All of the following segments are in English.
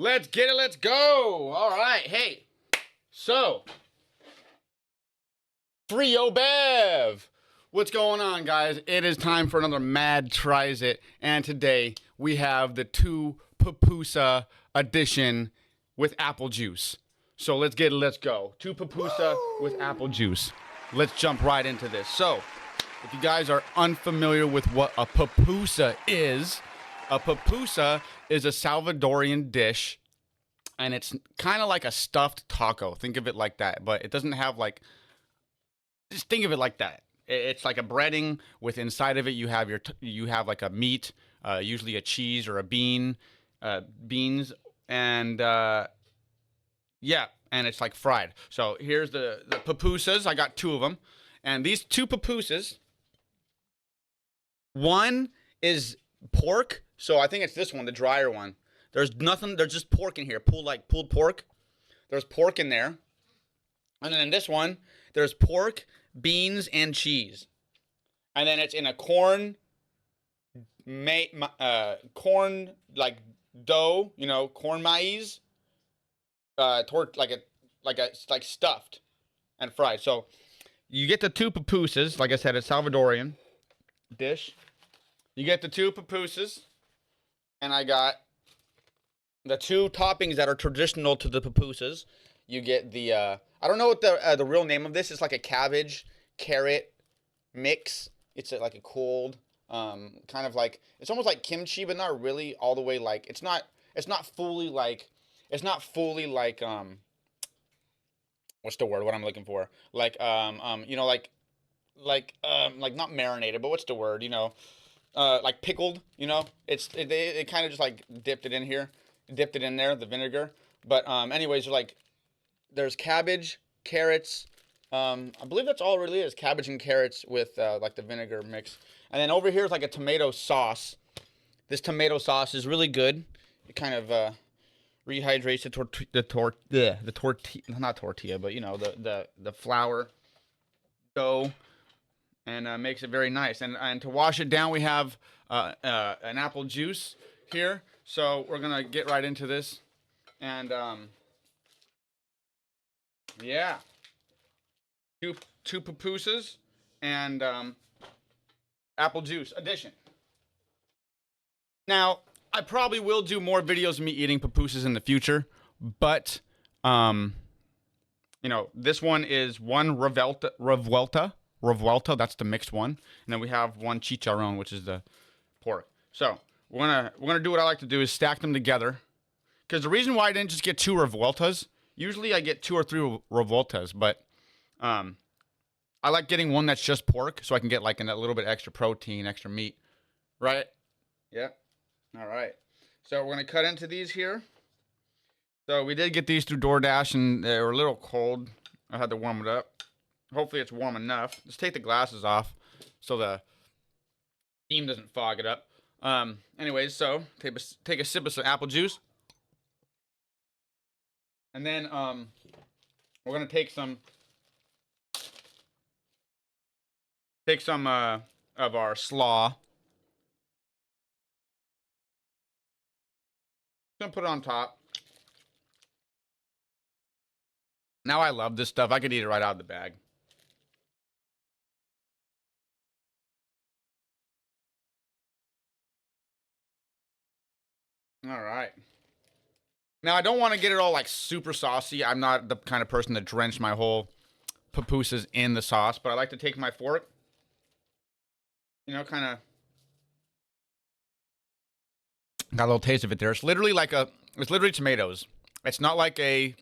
Let's get it. Let's go. All right. Hey, so Frio Bev. What's going on, guys? It is time for another Mad Tries It. And today we have the two pupusa edition with apple juice. So let's get it. Let's go. Two pupusa with apple juice. Let's jump right into this. So, if you guys are unfamiliar with what a pupusa is a Salvadorian dish, and it's kind of like a stuffed taco. Think of it like that, but it doesn't have like. Just think of it like that. It's like a breading with inside of it you have like a meat, usually a cheese or a beans, and yeah, and it's like fried. So here's the pupusas. I got two of them, and these two pupusas. One is pork, so I think it's this one, the drier one. There's nothing. There's just pork in here, pulled pork. There's pork in there, and then in this one, there's pork, beans, and cheese, and then it's in a corn like dough, corn maize, like stuffed and fried. So you get the two pupusas. Like I said, it's Salvadorian dish. You get the two pupusas, and I got the two toppings that are traditional to the pupusas. You get the I don't know what the real name of this is. Like a cabbage carrot mix. It's like a cold kind of like, it's almost like kimchi, but not really all the way. Like it's not fully like what's the word? What I'm looking for? Like like not marinated, but what's the word? Like pickled. They kind of just like dipped it in there, the vinegar. But anyways, there's cabbage, carrots. I believe that's all it really is, cabbage and carrots with like the vinegar mix. And then over here is like a tomato sauce. This tomato sauce is really good. It kind of rehydrates the tortilla, not tortilla, but the flour dough, and makes it very nice. And to wash it down, we have an apple juice here. So we're gonna get right into this, and yeah, two pupusas and apple juice addition. Now, I probably will do more videos of me eating pupusas in the future, but this one is one revuelta, that's the mixed one, and then we have one chicharron, which is the pork. So we're gonna do what I like to do is stack them together, because the reason why I didn't just get two revueltas, usually I get two or three revueltas, but I like getting one that's just pork, so I can get like a little bit extra protein, extra meat, right? Yep. All right. So we're gonna cut into these here. So we did get these through DoorDash, and they were a little cold. I had to warm it up. Hopefully it's warm enough. Just take the glasses off so the steam doesn't fog it up. Anyways, so take a sip of some apple juice, and then we're gonna take some of our slaw. Gonna put it on top. Now I love this stuff. I could eat it right out of the bag. All right. Now I don't want to get it all like super saucy. I'm not the kind of person to drench my whole pupusas in the sauce, but I like to take my fork, kind of got a little taste of it there. It's literally tomatoes. It's not like a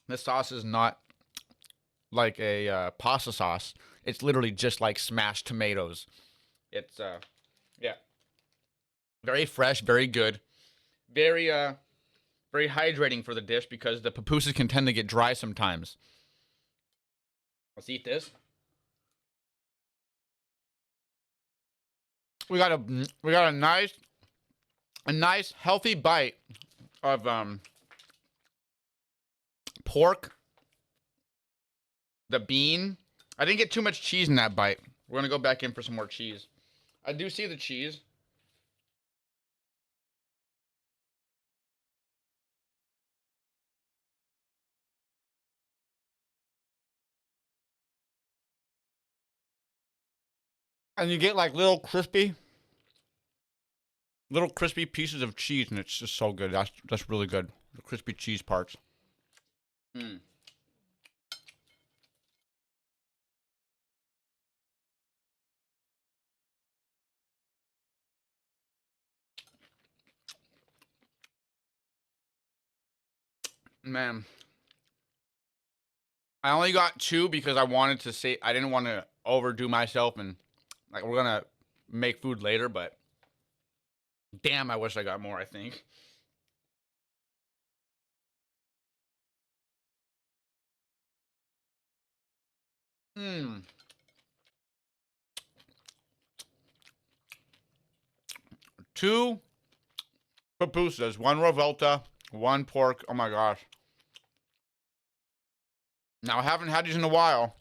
this sauce is not like a pasta sauce. It's literally just like smashed tomatoes. It's yeah, very fresh, very good, very very hydrating for the dish, because the pupusas can tend to get dry sometimes. Let's eat this. We got a nice healthy bite of pork, the bean. I didn't get too much cheese in that bite. We're gonna go back in for some more cheese. I do see the cheese. And you get like little crispy pieces of cheese, and it's just so good. That's really good. The crispy cheese parts. Mm. Man, I only got two because I wanted to say I didn't want to overdo myself, and like we're gonna make food later, but damn, I wish I got more. I think. Hmm. Two pupusas, one revolta, one pork. Oh my gosh. Now I haven't had these in a while,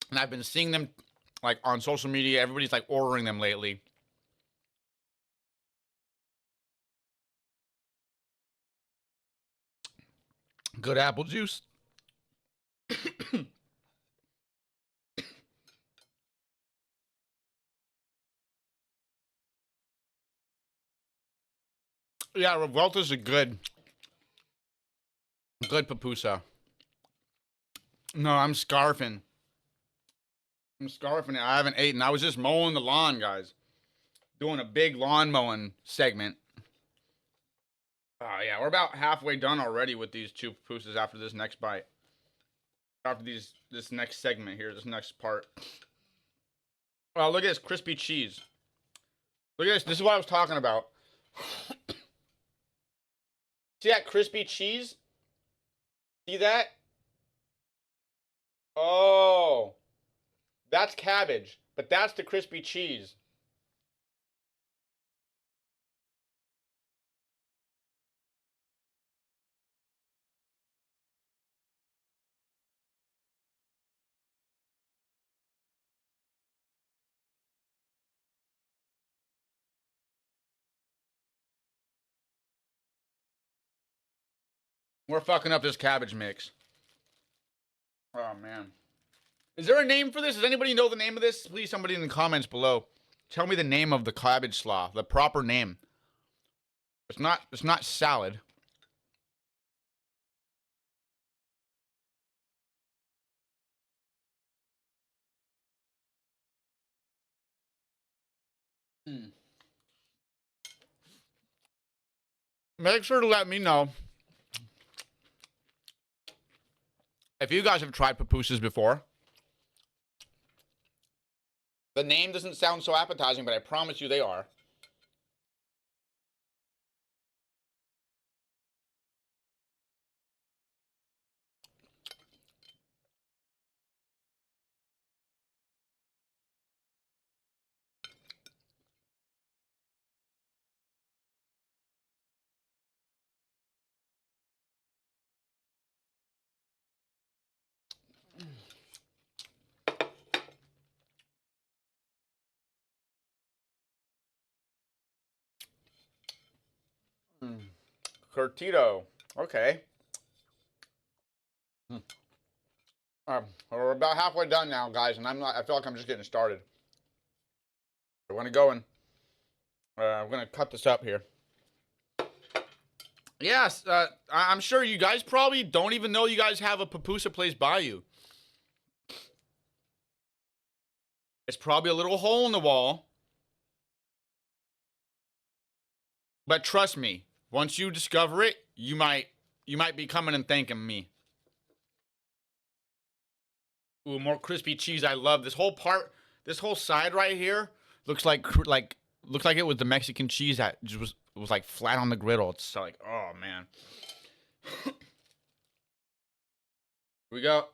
and I've been seeing them like on social media. Everybody's like ordering them lately. Good apple juice. Yeah, revolta's a good pupusa. No, I'm scarfing. I'm scarfing it. I haven't eaten. I was just mowing the lawn, guys. Doing a big lawn mowing segment. Oh yeah, we're about halfway done already with these two pupusas after this next bite. After this next segment here, this next part. Oh, look at this crispy cheese. Look at this. This is what I was talking about. See that crispy cheese? See that? Oh, that's cabbage, but that's the crispy cheese. We're fucking up this cabbage mix. Oh man. Is there a name for this? Does anybody know the name of this? Please, somebody in the comments below, tell me the name of the cabbage slaw, the proper name. It's not salad. Mm. Make sure to let me know if you guys have tried pupusas before. The name doesn't sound so appetizing, but I promise you they are. Mm. Curtido. Okay. Mm. We're about halfway done now, guys, and I feel like I'm just getting started. We're gonna go and we're gonna cut this up here. Yes, I'm sure you guys probably don't even know you guys have a pupusa place by you. It's probably a little hole in the wall, but trust me, once you discover it, you might be coming and thanking me. Ooh, more crispy cheese. I love this whole part. This whole side right here looks like it was the Mexican cheese that just was like flat on the griddle. It's so like, oh man. Here we go.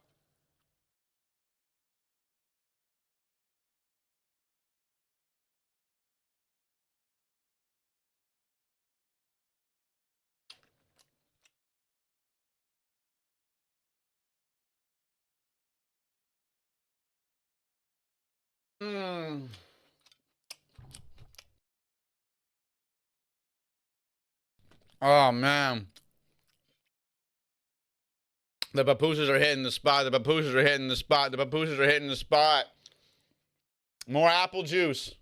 Mm. Oh man. The pupusas are hitting the spot. The pupusas are hitting the spot. The pupusas are hitting the spot. More apple juice.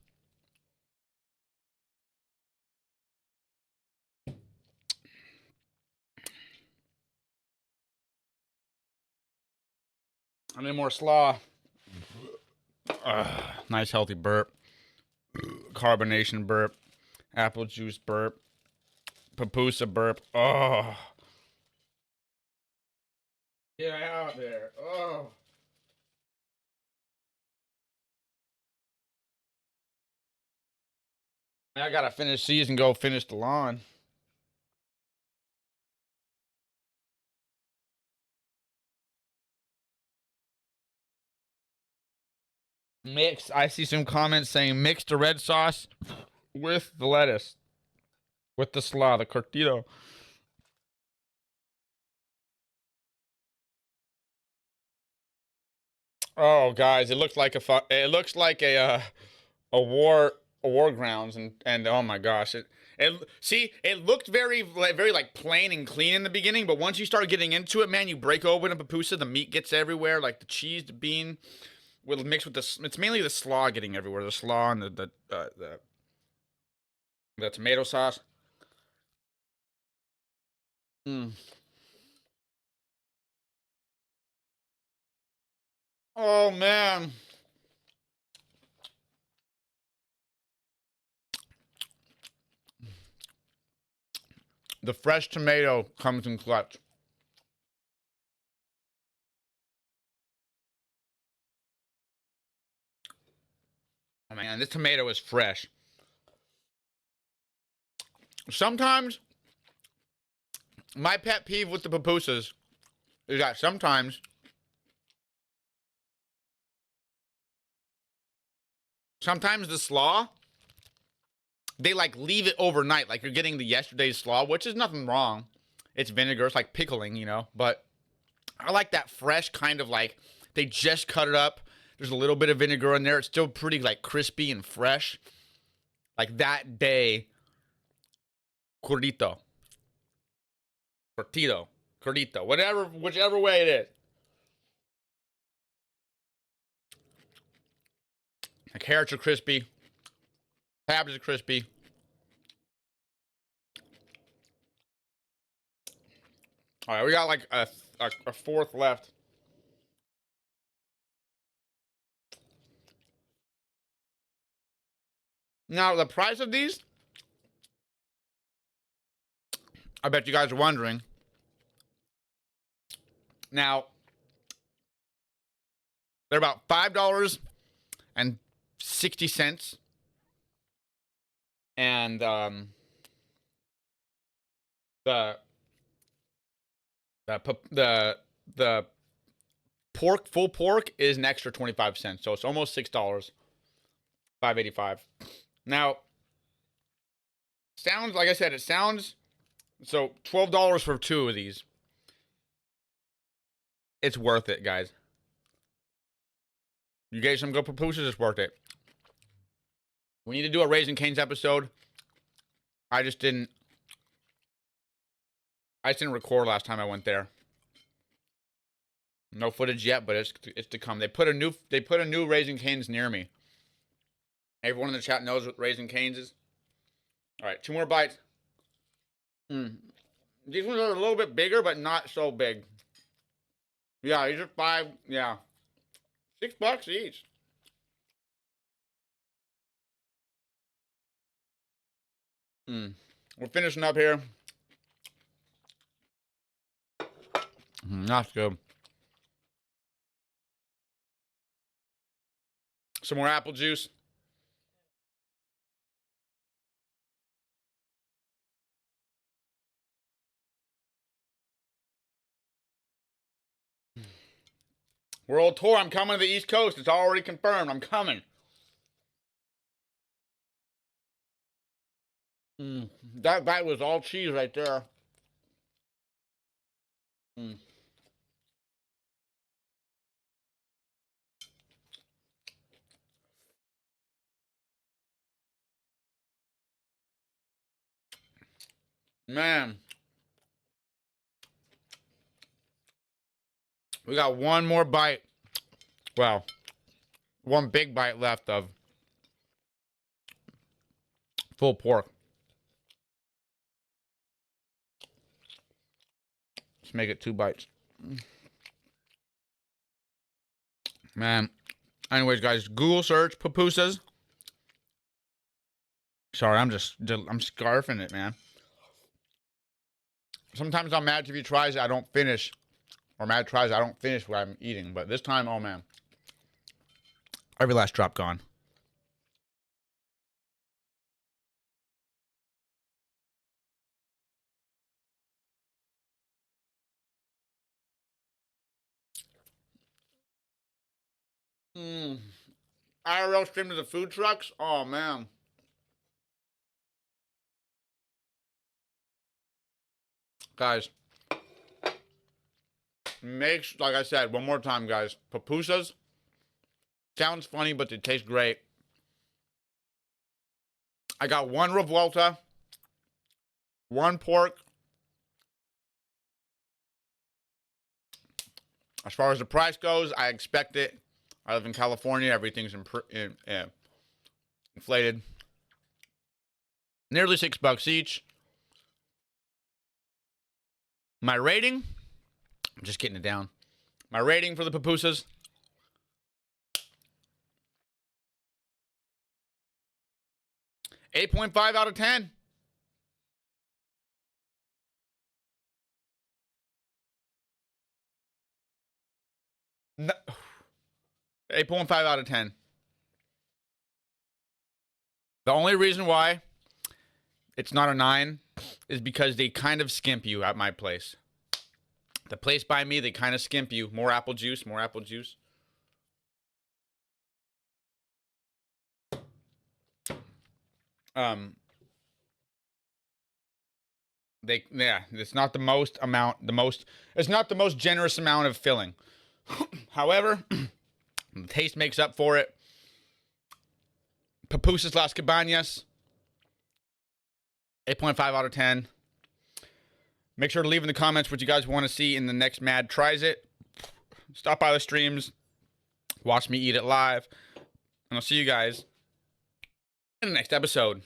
I need more slaw. Nice healthy burp. Carbonation burp. Apple juice burp. Pupusa burp. Oh. Get out there. Oh. I gotta finish these and go finish the lawn. Mix. I see some comments saying mix the red sauce with the lettuce. With the slaw, the cortito. Oh, guys, it looks like a war grounds and oh my gosh, it looked very like plain and clean in the beginning, but once you start getting into it, man, you break open a pupusa, the meat gets everywhere, like the cheese, the bean, will mix with the. It's mainly the slaw getting everywhere, the slaw and the tomato sauce. Mm. Oh man. The fresh tomato comes in clutch. Oh man, this tomato is fresh. Sometimes my pet peeve with the pupusas is that sometimes the slaw, they like leave it overnight, like you're getting the yesterday's slaw, which is nothing wrong. It's vinegar, it's like pickling, you know. But I like that fresh kind of like they just cut it up. There's a little bit of vinegar in there. It's still pretty like crispy and fresh. Like that day, cortito, cortito, cortito, whatever, whichever way it is. Like carrots are crispy, cabbages are crispy. All right, we got like a fourth left. Now the price of these, I bet you guys are wondering. Now they're about $5.60, and the the pork, full pork, is an extra 25 cents, so it's almost $6, 5.85. Now, sounds like I said, it sounds so $12 for two of these. It's worth it, guys. You get some good pupusas, it's worth it. We need to do a Raising Cane's episode. I just didn't record last time I went there. No footage yet, but it's to come. They put a new Raising Cane's near me. Everyone in the chat knows what Raising Cane's is. All right, two more bites. These ones are a little bit bigger, but not so big. Yeah, these are five. Yeah, $6 each. We're finishing up here. That's good. Some more apple juice. World tour. I'm coming to the East Coast. It's already confirmed. I'm coming. That bite was all cheese right there. Man. We got one more bite. Well, one big bite left of full pork. Let's make it 2 bites. Man. Anyways, guys, Google search pupusas. Sorry, I'm scarfing it, man. Sometimes I'm mad if he tries it, I don't finish. Or Matt tries, I don't finish what I'm eating. But this time, oh man. Every last drop gone. IRL stream to the food trucks? Oh man. Guys. Like I said, one more time, guys. Pupusas. Sounds funny, but they taste great. I got 1 revuelta, 1 pork. As far as the price goes, I expect it. I live in California. Everything's inflated. Nearly $6 each. My rating, I'm just getting it down. My rating for the pupusas, 8.5 out of 10. No. 8.5 out of 10. The only reason why it's not a 9 is because they kind of skimp you at my place. The place by me, they kind of skimp you. More apple juice, more apple juice. It's not the most it's not the most generous amount of filling. However, the taste makes up for it. Pupusas Las Cabanas, 8.5 out of 10. Make sure to leave in the comments what you guys want to see in the next Mad Tries It. Stop by the streams. Watch me eat it live. And I'll see you guys in the next episode.